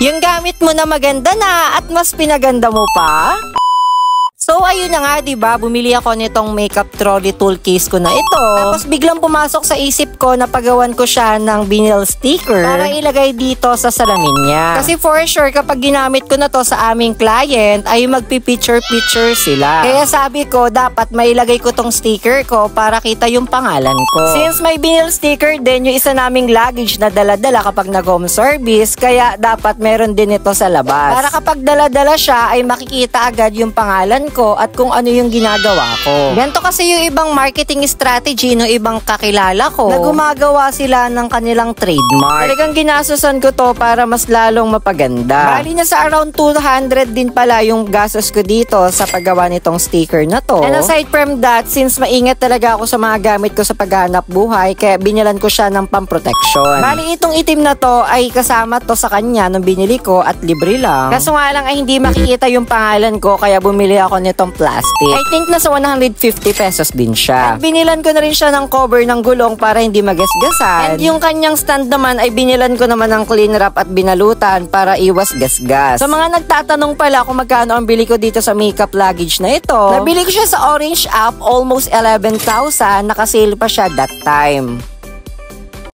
Yung gamit mo na maganda na at mas pinaganda mo pa? So, ayun na nga, diba? Bumili ako nitong makeup trolley tool case ko na ito. Tapos biglang pumasok sa isip ko na pagawan ko siya ng vinyl sticker para ilagay dito sa salamin niya. Kasi for sure, kapag ginamit ko na to sa aming client, ay magpipicture-picture sila. Kaya sabi ko, dapat mailagay ko tong sticker ko para kita yung pangalan ko. Since may vinyl sticker din yung isa naming luggage na dala-dala kapag nag-home service, kaya dapat meron din ito sa labas. Para kapag dala-dala siya, ay makikita agad yung pangalan ko at kung ano yung ginagawa ko. Ganito kasi yung ibang marketing strategy ng ibang kakilala ko na gumagawa sila ng kanilang trademark. Talagang ginasusan ko to para mas lalong mapaganda. Bali na sa around 200 din pala yung gastos ko dito sa paggawa nitong sticker na to. And aside from that, since maingat talaga ako sa mga gamit ko sa paghahanap buhay, kaya binilan ko siya ng pamproteksyon. Bali itong itim na to ay kasama to sa kanya nung binili ko at libre lang. Kaso nga lang ay hindi makikita yung pangalan ko kaya bumili ako nitong plastic. I think nasa 150 pesos din siya. At binilan ko na rin siya ng cover ng gulong para hindi magasgasan. And yung kanyang stand naman ay binilan ko naman ng clean wrap at binalutan para iwas gasgas. Sa mga nagtatanong pala kung magkano ang bili ko dito sa makeup luggage na ito, nabili ko siya sa Orange app, almost 11,000, nakasale pa siya that time.